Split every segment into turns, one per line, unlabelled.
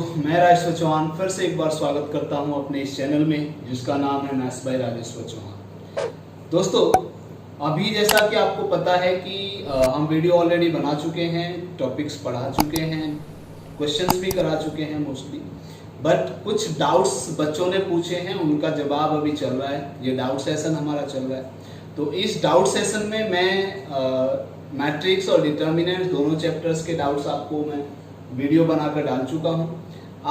मैं राजेश्वर चौहान फिर से एक बार स्वागत करता हूं अपने इस चैनल में जिसका नाम है मैथ्स बाय राजेश्वर चौहान। दोस्तों, अभी जैसा कि आपको पता है कि हम वीडियो ऑलरेडी बना चुके हैं, टॉपिक्स पढ़ा चुके हैं, क्वेश्चंस भी करा चुके हैं मोस्टली, बट कुछ डाउट्स बच्चों ने पूछे हैं, उनका जवाब अभी चल रहा है। ये डाउट सेशन हमारा चल रहा है। तो इस डाउट सेशन में मैं मैट्रिक्स और डिटर्मिनेंट्स दोनों चैप्टर्स के डाउट्स आपको मैं वीडियो बनाकर डाल चुका हूं।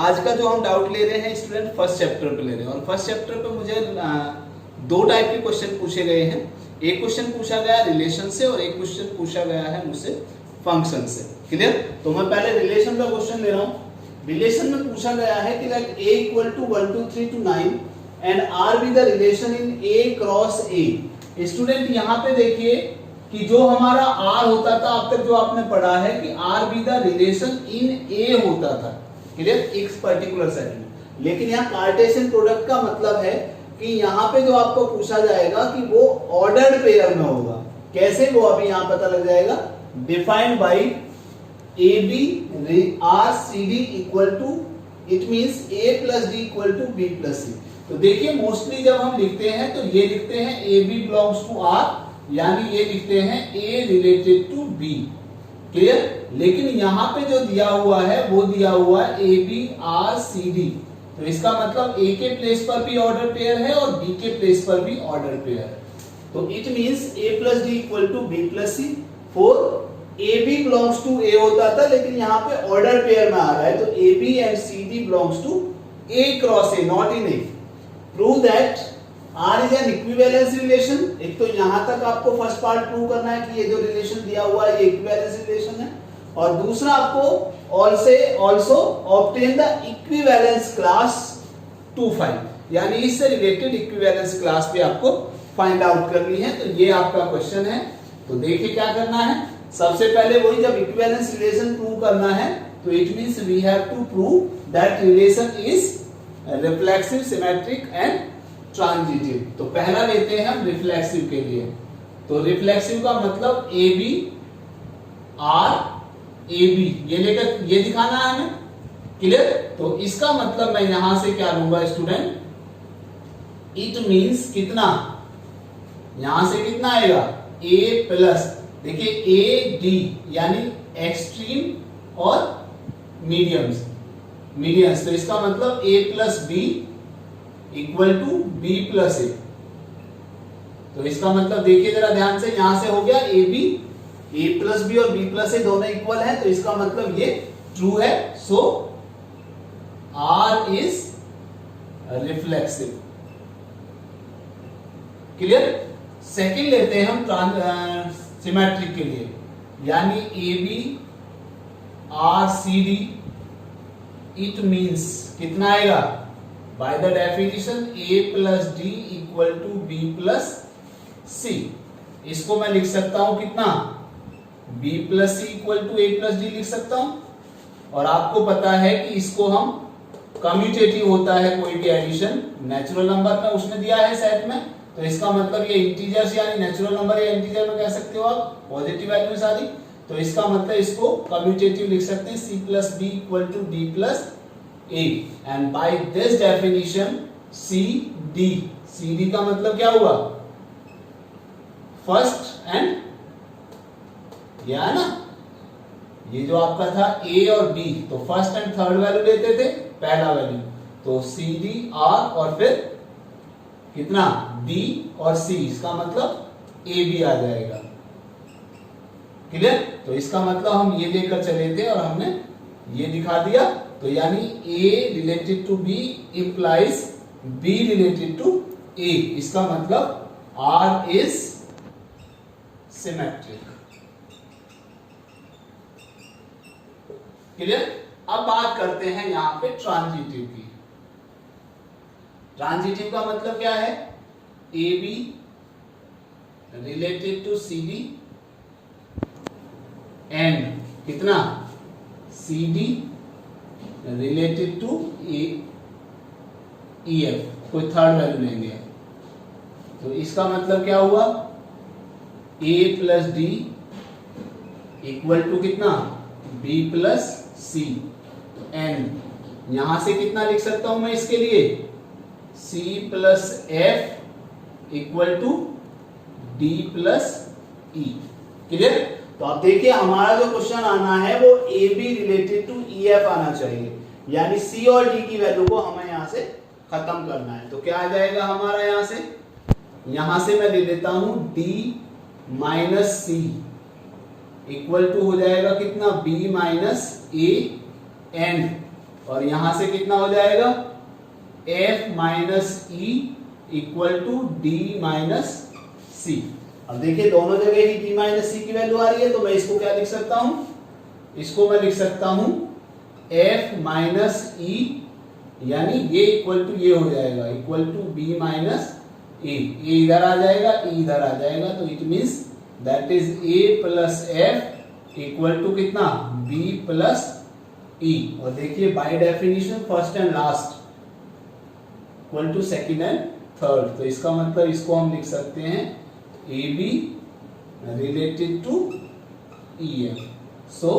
आज का जो हम डाउट ले रहे हैं स्टूडेंट फर्स्ट चैप्टर पे ले रहे हैं, और फर्स्ट चैप्टर पे मुझे दो टाइप के क्वेश्चन पूछे गए हैं। एक क्वेश्चन पूछा गया रिलेशन से और एक क्वेश्चन पूछा गया है मुझसे फंक्शन से। क्लियर? तो मैं पहले रिलेशन का क्वेश्चन ले रहा हूं। रिलेशन में पूछा गया है कि like a equal to 1 2 3 to 9 and r be the relation in a cross a। Student यहाँ पे देखिए कि जो हमारा R होता था, अब तक जो आपने पढ़ा है कि R be the relation in A होता था। क्लियर? एक पर्टिकुलर सेट में। लेकिन यहाँ कार्टेशियन प्रोडक्ट का मतलब है कि यहाँ पे जो आपको पूछा जाएगा कि वो ऑर्डर्ड पेयर में होगा। कैसे, वो अभी यहाँ पता लग जाएगा। Defined by A B R C D equal to, it means A plus D equal to B plus C. तो देखिए मोस्टली जब हम लिखते हैं तो ये लिखते हैं A B belongs to R, यानी ये लिखते हैं A related to B। Clear? लेकिन यहाँ पे जो दिया हुआ है वो दिया हुआ है A B R C D। तो इसका मतलब A के प्लेस पर भी ऑर्डर पेयर है और B के प्लेस पर भी ऑर्डर पेयर है। तो it means A plus D equal to B plus C. For A B belongs to A होता था, लेकिन यहाँ पे ऑर्डर पेयर में आ रहा है, तो A B and C D belongs to A cross A, not in A। Prove that R is an equivalence relation। एक तो यहां तक आपको फर्स्ट पार्ट प्रूव करना है कि ये जो रिलेशन दिया हुआ है ये इक्विवेलेंस रिलेशन है, और दूसरा आपको also obtain the equivalence class 2-5, यानी इससे रिलेटेड इक्विवेलेंस क्लास भी आपको फाइंड आउट करनी है। तो ये आपका क्वेश्चन है। तो देखिए क्या करना है। सबसे पहले वही, जब इक्विवेलेंस रिलेशन प्रूव करना है तो it means we have to prove that relation is reflexive, symmetric and transitive. तो पहला लेते हैं हम रिफ्लेक्सिव के लिए। तो रिफ्लेक्सिव का मतलब A B R A B, ये लेकर ये दिखाना है हमें। क्लियर? तो इसका मतलब मैं यहां से क्या लूंगा स्टूडेंट, इट मींस कितना, यहां से कितना आएगा ए प्लस, देखिए ए डी यानी एक्सट्रीम और मीडियम्स। तो इसका मतलब A plus B equal to B plus A. तो इसका मतलब देखिए जरा ध्यान से, यहां से हो गया A B, A plus B और बी प्लस ए दोनों इक्वल है, तो इसका मतलब ये ट्रू है। So R is reflexive. Clear? Second लेते हैं हम सिमेट्रिक के लिए, यानी A B R C D, it means कितना आएगा, by the definition a plus d equal to b plus c। इसको मैं लिख सकता हूं कितना, b plus c equal to a plus d लिख सकता हूं। और आपको पता है कि इसको हम कम्यूटेटिव होता है कोई भी एडिशन नेचुरल नंबर में उसमें दिया है सेट में, तो इसका मतलब ये इंटीजर्स यानी नेचुरल नंबर या इंटीजर में कह सकते हो आप, पॉजिटिव वैल्यू सारी। तो इसका मतलब इसको कम्यूटेटिव लिख सकते हैं, c plus b equal to d plus A, and by this definition CD का मतलब क्या हुआ, फर्स्ट एंड, यह है ना, ये जो आपका था A और B, तो फर्स्ट एंड थर्ड वैल्यू लेते थे, पहला वैल्यू, तो CD R और फिर कितना B और C, इसका मतलब A भी आ जाएगा। क्लियर? तो इसका मतलब हम ये लेकर चले थे और हमने ये दिखा दिया। तो यानी A related to B implies B related to A, इसका मतलब R इज सिमेट्रिक। क्लियर? अब बात करते हैं यहां पे ट्रांजिटिव की। ट्रांजिटिव का मतलब क्या है, A B related to C D and कितना C D related to A F, कोई थर्ड वैल्यू लेंगे। तो इसका मतलब क्या हुआ, A plus D equal to कितना बी प्लस सी, एन यहां से कितना लिख सकता हूं मैं इसके लिए, C plus F equal to D plus E। Clear? तो आप देखिए हमारा जो क्वेश्चन आना है वो A B related to E F आना चाहिए, यानी सी और डी की वैल्यू को हमें यहां से खत्म करना है। तो क्या आ जाएगा हमारा यहां से मैं दे देता हूं D minus C equal to हो जाएगा कितना, B माइनस ए एन, और यहां से कितना हो जाएगा F minus E equal to D minus C. अब देखिए दोनों जगह ही D माइनस सी की वैल्यू आ रही है, तो मैं इसको क्या लिख सकता हूं, इसको मैं लिख सकता हूं F माइनस E, यानी ये इक्वल टू ये हो जाएगा equal to B minus A, इधर आ जाएगा, E इधर आ जाएगा, तो it means that is A plus F equal to कितना, B प्लस E। और देखिए by definition first and last equal to second and third, तो इसका मतलब इसको हम लिख सकते हैं A B related to E F. So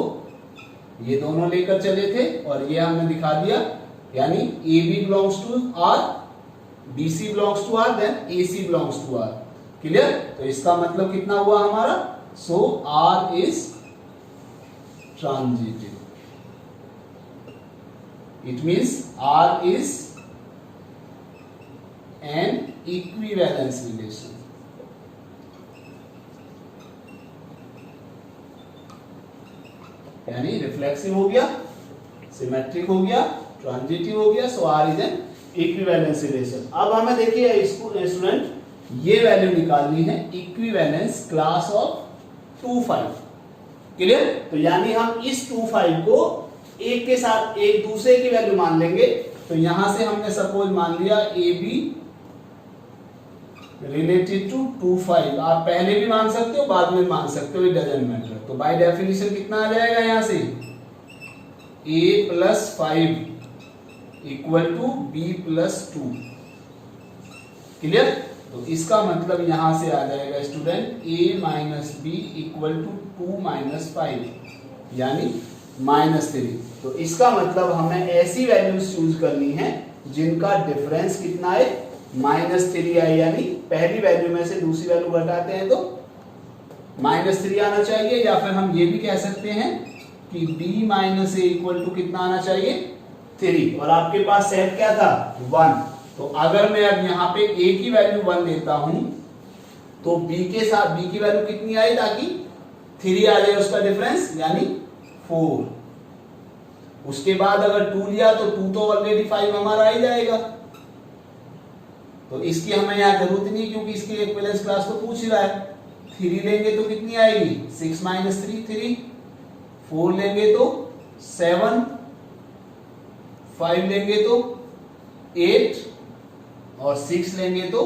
ये दोनों लेकर चले थे और ये हमने दिखा दिया, यानी A B belongs to R, B C belongs to R, then A C belongs to R. Clear? तो इसका मतलब कितना हुआ हमारा, so R is transitive, it means R is an equivalence relation. यानी रिफ्लेक्सिव हो गया, सिमेट्रिक हो गया, ट्रांजिटिव हो गया, so R is an equivalence relation. अब हमें देखिए स्टूडेंट ये वैल्यू निकालनी है, इक्विवेलेंस क्लास ऑफ 2 5। क्लियर? तो यानी हम इस 2 5 को एक के साथ एक दूसरे की वैल्यू मान लेंगे। तो यहां से हमने सपोज मान लिया ए बी रिलेटेड टू 2 5, आप पहले भी मान सकते हो बाद में मान सकते हो, इट डजंट मैटर। तो बाय डेफिनेशन कितना आ जाएगा यहां से, a plus 5 equal to B plus 2। Clear? तो इसका मतलब यहां से आ जाएगा student a minus b equal to 2 minus 5, यानी -3। तो इसका मतलब हमें ऐसी वैल्यूज चूज करनी है जिनका डिफरेंस कितना है, -3 है, यानी पहली वैल्यू में से दूसरी वैल्यू घटाते हैं तो -3 आना चाहिए, या फिर हम ये भी कह सकते हैं कि b minus a equal to कितना आना चाहिए, 3, और आपके पास सेट क्या था, 1। तो अगर मैं अब यहाँ पे a की वैल्यू 1 देता हूं तो b के साथ b की वैल्यू कितनी आई, ताकि 3 आ जाए उसका डिफरेंस, यानी 4। उसके बाद अगर 2 लिया तो 2 तो ऑलरेडी 5 हमारा आ ही जाएगा, तो इसकी हमें यहाँ जरूरत नहीं, क्योंकि इसकी इक्विवेलेंस क्लास तो पूछ ही रहा है। 3 लेंगे तो कितनी आएगी, 6 माइनस 3 3, 4 लेंगे तो 7, 5 लेंगे तो 8, और 6 लेंगे तो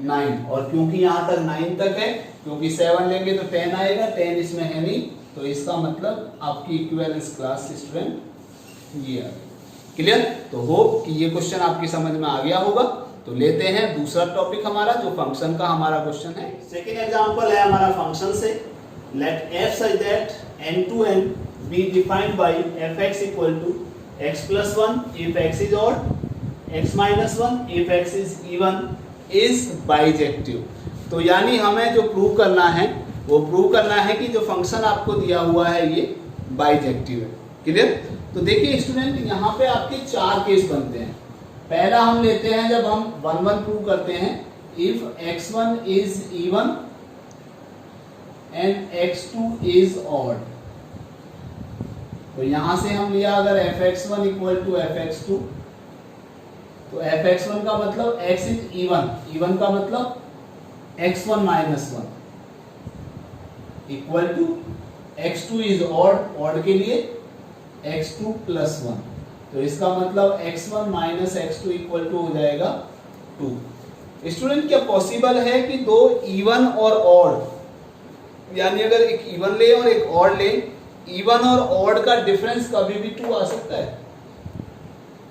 9। और क्योंकि यहां तक 9 तक है, क्योंकि 7 लेंगे तो 10 आएगा, 10 इसमें है नहीं, तो इसका मतलब आपकी इक्विवेलेंस क्लास स्टूडेंट ये आ गई। क्लियर? तो होप कि ये क्वेश्चन आपकी समझ में आ गया होगा। तो लेते हैं दूसरा टॉपिक हमारा, जो फंक्शन का हमारा क्वेश्चन है। सेकेंड एग्जांपल है हमारा फंक्शन से, late f such that n to n be defined by fx equal to x plus 1 if x is odd, x minus 1 if x is even is bijective। तो यानी हमें जो prove करना है वो प्रूव करना है कि जो फंक्शन आपको दिया हुआ है ये बाइजेक्टिव है। क्लियर? तो देखिए स्टूडेंट यहाँ पे आपके 4 केस बनते हैं। पहला हम लेते हैं जब हम 1 1 प्रूव करते हैं, if x1 is even and x2 is odd. तो यहां से हम लिया अगर fx1 इक्वल टू fx2, तो fx1 का मतलब x इज इवन, इवन का मतलब x1 minus 1 equal to x2 is odd, odd के लिए x2 प्लस 1। तो इसका मतलब x1 minus x2 equal to हो जाएगा 2। स्टूडेंट क्या पॉसिबल है कि दो इवन और ऑड, यानी अगर एक इवन ले और एक ऑड ले, इवन और ऑड का डिफरेंस कभी भी 2 आ सकता है?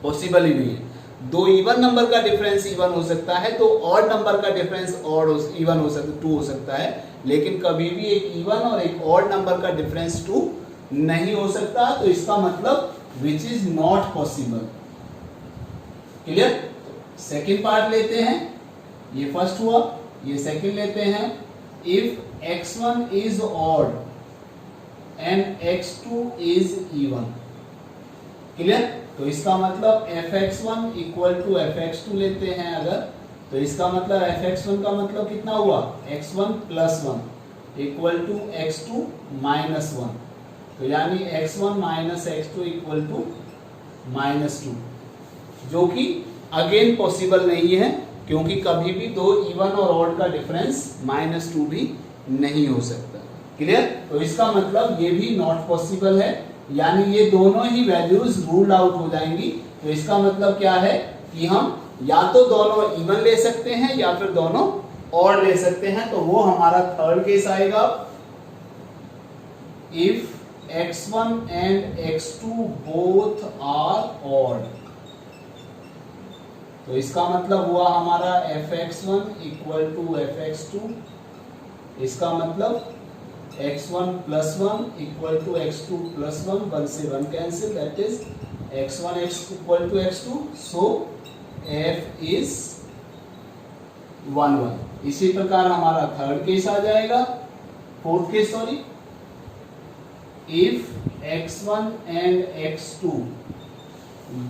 पॉसिबल ही नहीं है। दो इवन नंबर का डिफरेंस इवन हो सकता है, तो ऑड नंबर का डिफरेंस ऑड इवन हो सकता है, 2 हो सकता है, लेकिन कभी भी एक इवन और एक ऑड नंबर का डिफरेंस 2 नहीं हो सकता। तो इसका मतलब which is not possible. Clear? Second part लेते हैं, ये फर्स्ट हुआ, ये सेकेंड लेते हैं। If x1 is odd and x2 is even. Clear? तो इसका मतलब fx1 इक्वल टू fx2 लेते हैं अगर, तो इसका मतलब fx1 का मतलब कितना हुआ, x1 plus 1 equal to x2 minus 1, तो यानी x1 minus x2 equal to minus 2, जो कि अगेन पॉसिबल नहीं है, क्योंकि कभी भी दो इवन और ऑड का डिफरेंस -2 भी नहीं हो सकता। क्लियर? तो इसका मतलब ये भी नॉट पॉसिबल है, यानी ये दोनों ही वैल्यूज रूल्ड आउट हो जाएंगी। तो इसका मतलब क्या है कि हम या तो दोनों इवन ले सकते हैं या फिर दोनों ऑड ले सकते हैं। तो वो हमारा थर्ड केस आएगा, if x1 and x2 both are odd. तो इसका मतलब हुआ हमारा fx1 इक्वल टू fx2, इसका मतलब x1 plus 1 equal to x2 plus 1, 1 से 1 cancel, that is x1 equal to x2, so f is 1 1। इसी प्रकार हमारा थर्ड केस आ जाएगा, fourth case sorry, if x1 and x2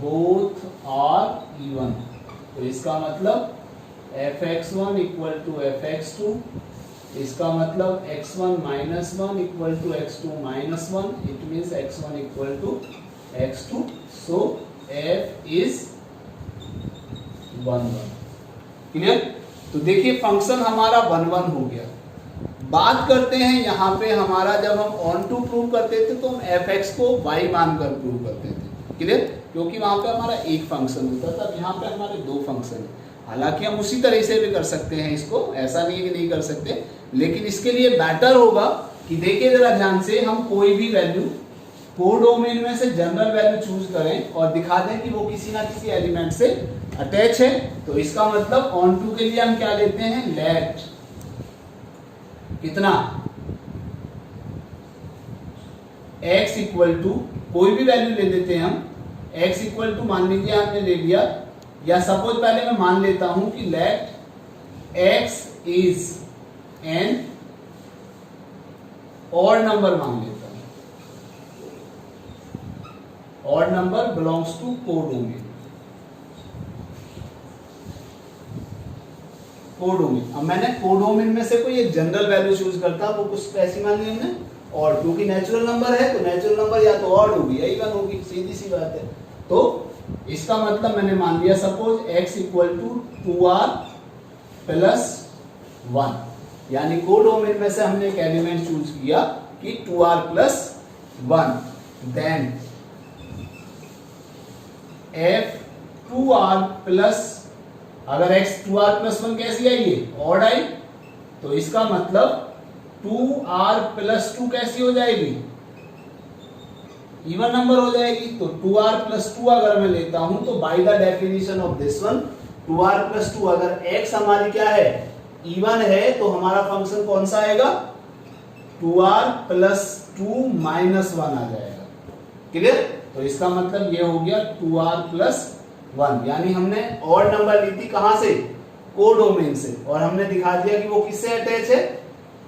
both are even. तो इसका मतलब fx1 इक्वल टू fx2, इसका मतलब x1 minus 1 equal to x2 minus 1, it means x1 equal to x2, so f is 1 1। Clear? तो देखिए function हमारा 1 1 हो गया। बात करते हैं यहाँ पे हमारा, जब हम ऑन टू प्रूव करते थे तो हम fx को y मानकर प्रूव करते थे। क्लियर? क्योंकि वहां पे हमारा एक फंक्शन होता था, यहाँ पे हमारे दो फंक्शन है। हालांकि हम उसी तरह से भी कर सकते हैं इसको, ऐसा नहीं है कि नहीं कर सकते, लेकिन इसके लिए बेटर होगा कि देखिए जरा ध्यान से, हम कोई भी वैल्यू कोडोमेन में से जनरल वैल्यू चूज करें और दिखा दें कि वो किसी ना किसी एलिमेंट से अटैच है। तो इसका मतलब ऑन टू के लिए हम क्या लेते हैं, लेट कितना x इक्वल टू कोई भी वैल्यू ले लेते हैं हम, x इक्वल टू मान लीजिए हमने ले लिया, या सपोज पहले मैं मान लेता हूं कि let x is an odd number मान लेता हूं, odd number belongs to codomain. Codomain, अब मैंने कोडोमेन में से कोई एक जनरल वैल्यू चूज करता, वो कुछ ऐसी मान ली हमने, और क्योंकि नेचुरल नंबर है तो नेचुरल नंबर या तो ऑड होगी या इवन होगी, सीधी सी बात है। तो इसका मतलब मैंने मान लिया suppose x equal to 2r plus 1, यानी कोडोमेन में से हमने एक एलिमेंट चूज किया कि 2r plus 1, then f 2r plus, अगर x 2r प्लस 1 कैसी आई है, ऑड आई, तो इसका मतलब 2r प्लस 2 कैसी हो जाएगी, इवन नंबर हो जाएगी। तो 2r प्लस 2 अगर मैं लेता हूं तो by the definition of this one, 2r plus 2 अगर x हमारी क्या है, इवन है, तो हमारा फंक्शन कौन सा आएगा, 2r प्लस 2 माइनस 1 आ जाएगा। क्लियर? तो इसका मतलब ये हो गया 2r प्लस 1, यानी हमने ऑड नंबर ली थी कहां से, कोडोमेन से, और हमने दिखा दिया कि वो किससे अटैच है,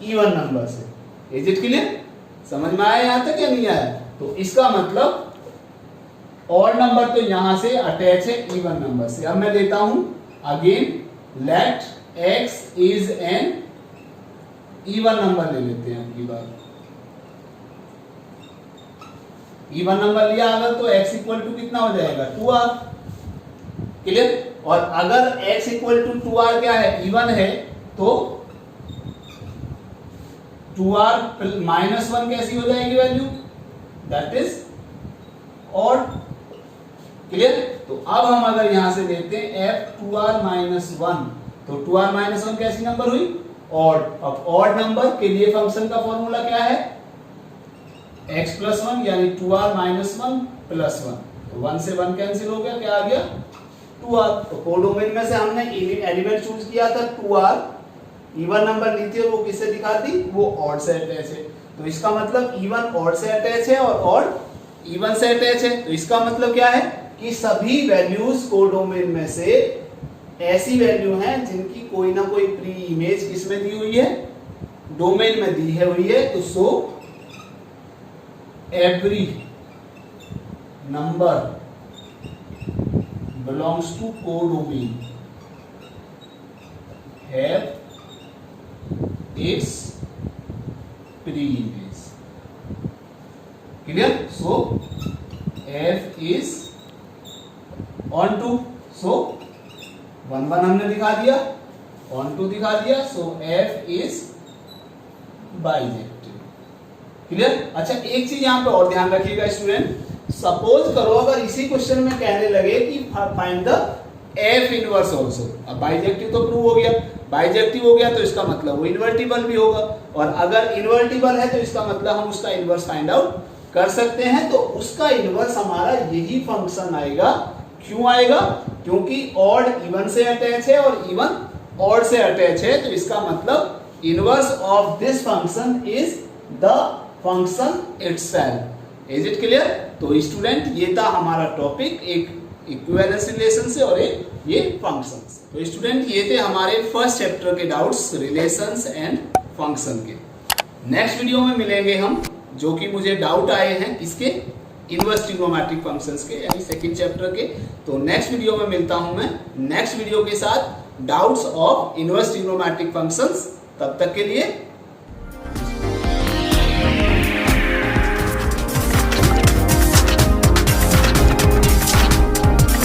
इवन नंबर से। Is it clear? समझ में आया यहां तक या नहीं आया? तो इसका मतलब ऑड नंबर तो यहां से अटैच है इवन नंबर से। अब मैं लेता हूं again let x is N even number ले लेते हैं अगली बार। इवन नंबर लिया अगर तो x इक्वल टू कितना हो जाएगा, 2r। क्लियर? और अगर x इक्वल टू 2r क्या है, इवन है, तो 2r माइनस 1 कैसी हो जाएगी value, that is odd. Clear? तो अब हम अगर यहां से लेते हैं f 2r माइनस 1, तो 2r माइनस 1 कैसी नंबर हुई, ऑड। अब ऑड नंबर के लिए फंक्शन का फॉर्मूला क्या है, x प्लस 1, यानी 2r माइनस 1 प्लस 1, तो 1 से 1 कैंसिल हो गया, क्या आ गया, 2r। तो कोडोमेन में से हमने एलिमेंट चूज किया था 2r, इवन नंबर ली थी और वो किससे दिखाती, वो ऑड से अटैच है। तो इसका मतलब इवन ऑड से अटैच है और ऑड इवन से अटैच है, तो इसका मतलब क्या है कि सभी वैल्यूज कोडोमेन में से ऐसी वैल्यू हैं जिनकी कोई ना कोई प्री इमेज किसमें दी हुई है, डोमेन में दी है हुई है। तो so every number belongs to codomain have its pre-image. Clear? So f is on to, so 1 1 हमने दिखा दिया, on to दिखा दिया, so f is bijective. Clear? अच्छा एक चीज यहां पे और ध्यान रखिएगा स्टूडेंट, सपोज करो अगर इसी क्वेश्चन में कहने लगे कि find the F inverse also, अब बाइजेक्टिव तो प्रूव हो गया, बाइजेक्टिव हो गया तो इसका मतलब वो इन्वर्टिबल भी होगा, और अगर इन्वर्टिबल है तो इसका मतलब हम उसका इनवर्स फाइंड आउट कर सकते हैं। तो उसका इनवर्स हमारा यही फंक्शन आएगा। क्यों आएगा? क्योंकि ऑड इवन से अटैच है और इवन ऑड से अटैच है, तो इसका मतलब inverse of this function is the function itself. Is it clear? तो स्टूडेंट ये था हमारा टॉपिक, एक इक्विवेलेंस रिलेशन से और एक ये फंक्शंस। तो स्टूडेंट ये थे हमारे फर्स्ट चैप्टर के डाउट्स रिलेशंस एंड फंक्शन के। नेक्स्ट वीडियो में मिलेंगे हम, जो कि मुझे डाउट आए हैं किसके, इनवर्स ट्रिग्नोमेट्रिक फंक्शंस के, यानी सेकंड चैप्टर के। तो नेक्स्ट वीडियो में मिलता हूं मैं नेक्स्ट वीडियो के साथ, doubts of inverse trigonometric functions. तब तक के लिए